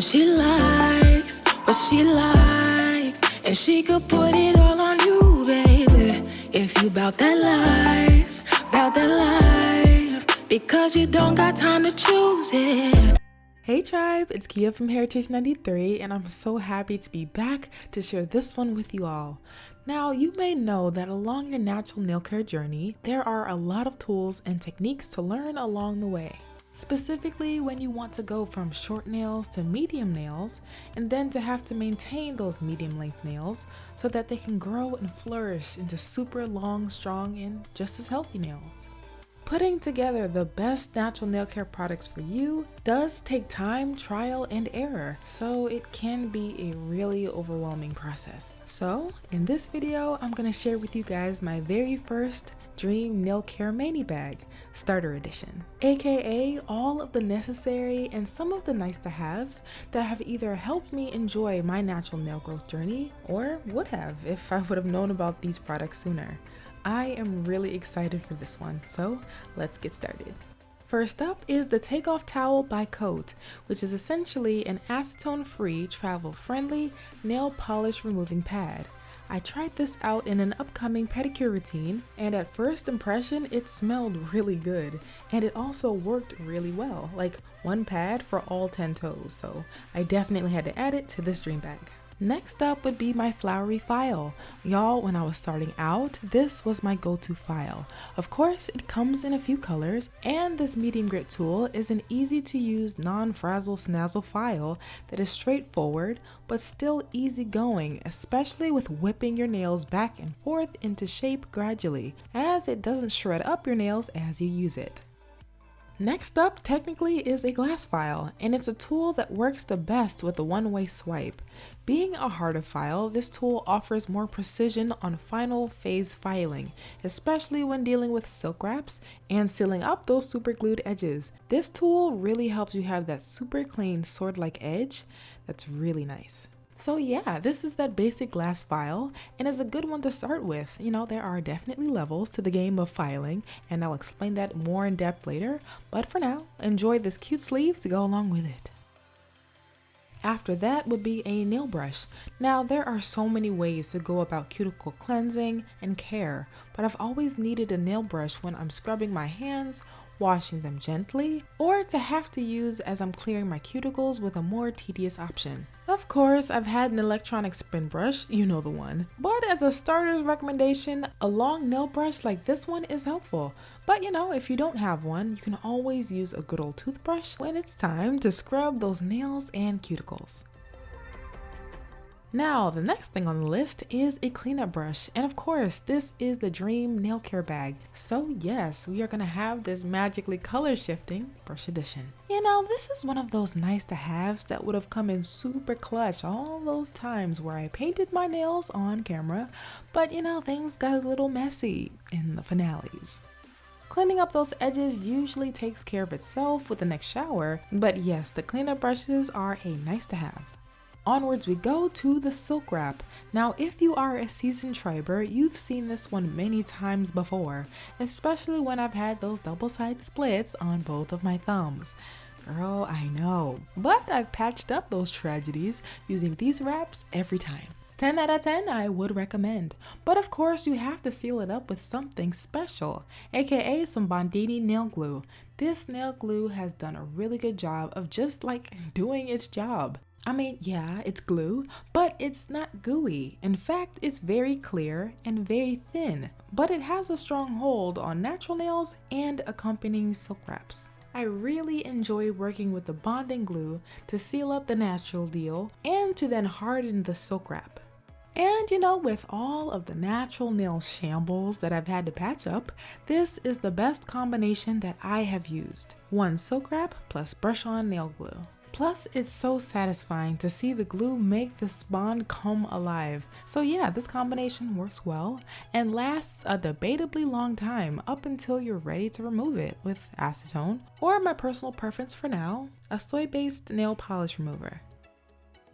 She likes what she likes, and she could put it all on you, baby. If you bout that life, because you don't got time to choose it. Hey tribe, it's Kia from Heritage 93, and I'm so happy to be back to share this one with you all. Now, you may know that along your natural nail care journey, there are a lot of tools and techniques to learn along the way. Specifically when you want to go from short nails to medium nails, and then to have to maintain those medium length nails so that they can grow and flourish into super long, strong, and just as healthy nails. Putting together the best natural nail care products for you does take time, trial, and error, so it can be a really overwhelming process. So in this video, I'm going to share with you guys my very first Dream Nail Care Mani Bag, Starter Edition, aka all of the necessary and some of the nice to haves that have either helped me enjoy my natural nail growth journey or would have if I would have known about these products sooner. I am really excited for this one, so let's get started. First up is the Takeoff Towel by Cote, which is essentially an acetone-free, travel-friendly nail polish removing pad. I tried this out in an upcoming pedicure routine, and at first impression it smelled really good, and it also worked really well, like one pad for all 10 toes, so I definitely had to add it to this dream bag. Next up would be my flowery file. Y'all, when I was starting out, this was my go-to file. Of course, it comes in a few colors, and this medium grit tool is an easy to use non-frazzle snazzle file that is straightforward, but still easygoing, especially with whipping your nails back and forth into shape gradually, as it doesn't shred up your nails as you use it. Next up, technically, is a glass file, and it's a tool that works the best with a one-way swipe. Being a harder file, this tool offers more precision on final phase filing, especially when dealing with silk wraps and sealing up those super glued edges. This tool really helps you have that super clean sword-like edge that's really nice. So yeah, this is that basic glass file, and is a good one to start with. You know, there are definitely levels to the game of filing, and I'll explain that more in depth later, but for now, enjoy this cute sleeve to go along with it. After that would be a nail brush. Now, there are so many ways to go about cuticle cleansing and care, but I've always needed a nail brush when I'm scrubbing my hands, washing them gently, or to have to use as I'm clearing my cuticles with a more tedious option. Of course, I've had an electronic spin brush, you know the one, but as a starter's recommendation, a long nail brush like this one is helpful. But you know, if you don't have one, you can always use a good old toothbrush when it's time to scrub those nails and cuticles. Now, the next thing on the list is a cleanup brush, and of course, this is the Dream Nail Care Bag. So yes, we are gonna have this magically color shifting brush edition. You know, this is one of those nice to haves that would have come in super clutch all those times where I painted my nails on camera, but you know, things got a little messy in the finales. Cleaning up those edges usually takes care of itself with the next shower, but yes, the cleanup brushes are a nice to have. Onwards we go to the silk wrap. Now, if you are a seasoned triber, you've seen this one many times before, especially when I've had those double-side splits on both of my thumbs. Girl, I know, but I've patched up those tragedies using these wraps every time. 10 out of 10 I would recommend, but of course you have to seal it up with something special, aka some Bondini nail glue. This nail glue has done a really good job of just like doing its job. I mean, yeah, it's glue, but it's not gooey. In fact, it's very clear and very thin, but it has a strong hold on natural nails and accompanying silk wraps. I really enjoy working with the bonding glue to seal up the natural deal and to then harden the silk wrap. And you know, with all of the natural nail shambles that I've had to patch up, this is the best combination that I have used. One silk wrap plus brush-on nail glue. Plus, it's so satisfying to see the glue make this bond come alive. So yeah, this combination works well and lasts a debatably long time up until you're ready to remove it with acetone, or my personal preference for now, a soy-based nail polish remover.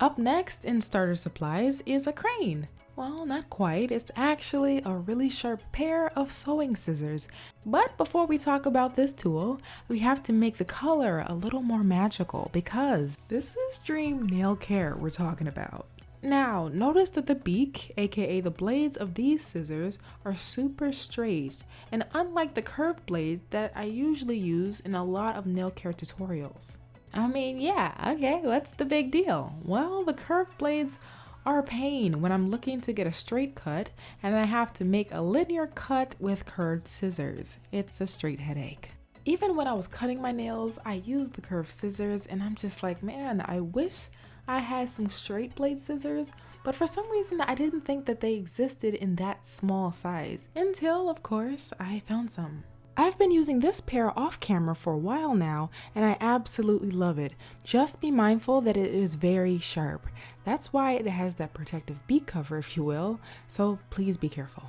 Up next in starter supplies is a crane. Well, not quite. It's actually a really sharp pair of sewing scissors. But before we talk about this tool, we have to make the color a little more magical because this is Dream Nail Care we're talking about. Now, notice that the beak, aka the blades of these scissors, are super straight, and unlike the curved blades that I usually use in a lot of nail care tutorials. I mean, yeah, okay, what's the big deal? Well, the curved blades are a pain when I'm looking to get a straight cut and I have to make a linear cut with curved scissors. It's a straight headache. Even when I was cutting my nails, I used the curved scissors and I'm just like, man, I wish I had some straight blade scissors, but for some reason I didn't think that they existed in that small size until, of course, I found some. I've been using this pair off camera for a while now and I absolutely love it. Just be mindful that it is very sharp. That's why it has that protective beak cover, if you will, so please be careful.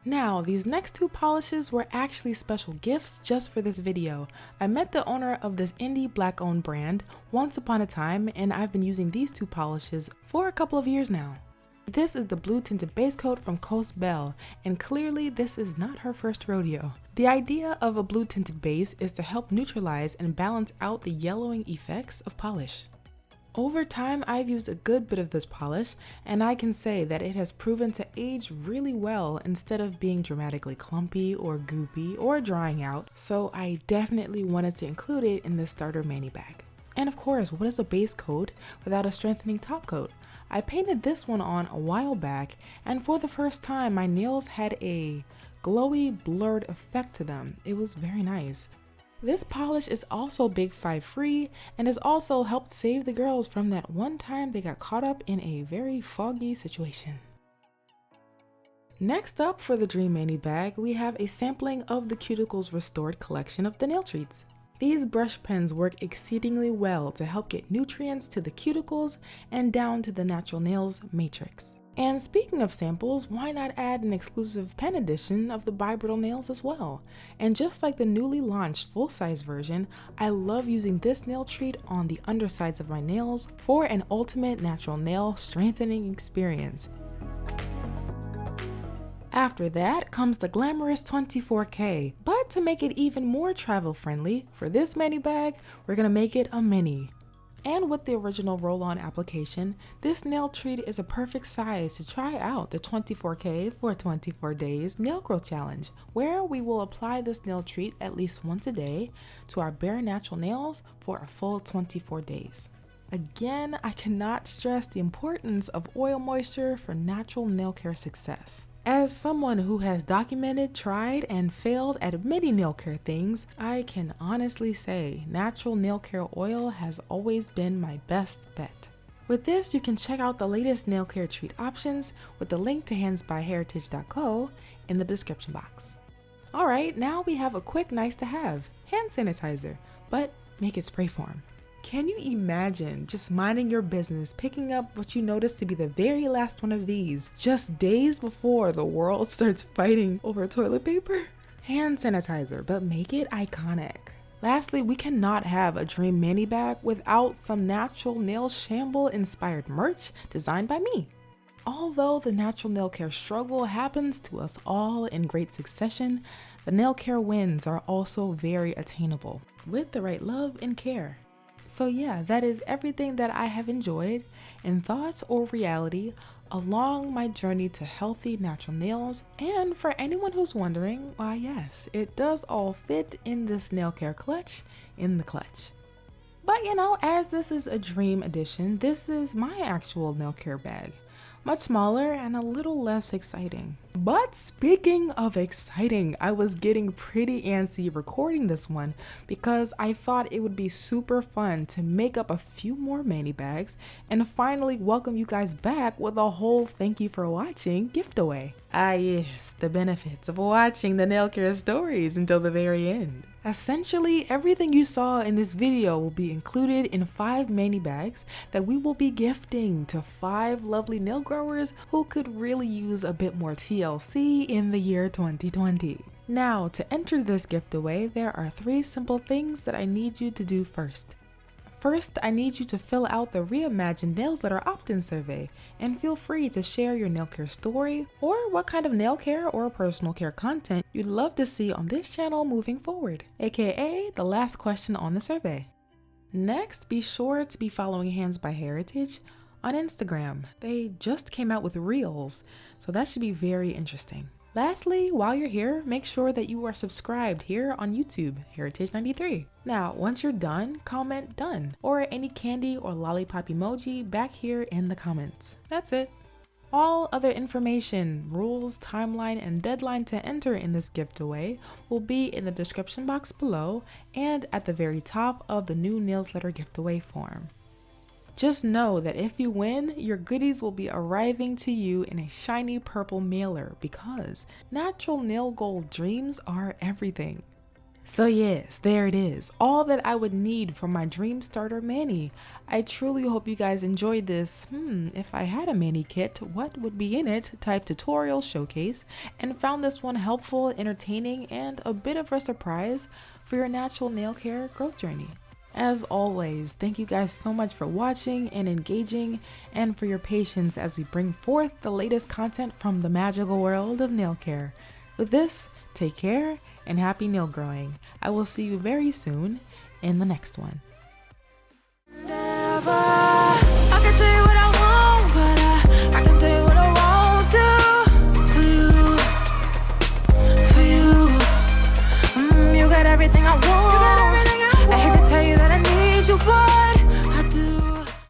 Now, these next two polishes were actually special gifts just for this video. I met the owner of this indie black-owned brand once upon a time, and I've been using these two polishes for a couple of years now. This is the blue tinted base coat from Cose Belle, and clearly this is not her first rodeo. The idea of a blue tinted base is to help neutralize and balance out the yellowing effects of polish. Over time, I've used a good bit of this polish, and I can say that it has proven to age really well instead of being dramatically clumpy or goopy or drying out, so I definitely wanted to include it in the starter mani bag. And of course, what is a base coat without a strengthening top coat? I painted this one on a while back, and for the first time, my nails had a glowy, blurred effect to them. It was very nice. This polish is also Big 5 free and has also helped save the girls from that one time they got caught up in a very foggy situation. Next up for the Dream Mani bag, we have a sampling of the Cuticles Restored collection of the nail treats. These brush pens work exceedingly well to help get nutrients to the cuticles and down to the natural nails matrix. And speaking of samples, why not add an exclusive pen edition of the bi-brittle nails as well? And just like the newly launched full-size version, I love using this nail treat on the undersides of my nails for an ultimate natural nail strengthening experience. After that comes the glamorous 24K, but to make it even more travel friendly, for this mani bag, we're gonna make it a mini. And with the original roll-on application, this nail treat is a perfect size to try out the 24K for 24 days nail growth challenge, where we will apply this nail treat at least once a day to our bare natural nails for a full 24 days. Again, I cannot stress the importance of oil moisture for natural nail care success. As someone who has documented, tried, and failed at many nail care things, I can honestly say natural nail care oil has always been my best bet. With this, you can check out the latest nail care treat options with the link to handsbyheritage.co in the description box. Alright, now we have a quick nice to have, hand sanitizer, but make it spray form. Can you imagine just minding your business, picking up what you notice to be the very last one of these, just days before the world starts fighting over toilet paper? Hand sanitizer, but make it iconic. Lastly, we cannot have a Dream Mani bag without some natural nail shamble inspired merch designed by me. Although the natural nail care struggle happens to us all in great succession, the nail care wins are also very attainable with the right love and care. So yeah, that is everything that I have enjoyed in thoughts or reality along my journey to healthy natural nails. And for anyone who's wondering, why yes, it does all fit in this nail care clutch in the clutch. But you know, as this is a dream edition, this is my actual nail care bag. Much smaller and a little less exciting. But speaking of exciting, I was getting pretty antsy recording this one because I thought it would be super fun to make up a few more mani bags and finally welcome you guys back with a whole thank you for watching giftaway. Ah yes, the benefits of watching the nail care stories until the very end. Essentially, everything you saw in this video will be included in 5 mani bags that we will be gifting to 5 lovely nail growers who could really use a bit more TLC in the year 2020. Now, to enter this giftaway, there are 3 simple things that I need you to do first. First, I need you to fill out the Reimagined Nails Letter opt-in survey, and feel free to share your nail care story or what kind of nail care or personal care content you'd love to see on this channel moving forward, aka the last question on the survey. Next, be sure to be following Hands by Heritage on Instagram. They just came out with Reels, so that should be very interesting. Lastly, while you're here, make sure that you are subscribed here on YouTube, Heritage93. Now, once you're done, comment done, or any candy or lollipop emoji back here in the comments. That's it. All other information, rules, timeline, and deadline to enter in this giftaway will be in the description box below and at the very top of the new Nails Letter giftaway form. Just know that if you win, your goodies will be arriving to you in a shiny purple mailer because natural nail gold dreams are everything. So yes, there it is, all that I would need for my dream starter mani. I truly hope you guys enjoyed this if I had a mani kit, what would be in it type tutorial showcase, and found this one helpful, entertaining, and a bit of a surprise for your natural nail care growth journey. As always, thank you guys so much for watching and engaging, and for your patience as we bring forth the latest content from the magical world of nail care. With this, take care and happy nail growing. I will see you very soon in the next one. I can tell you what I want, but I can tell you what I won't do for you. You got everything I want.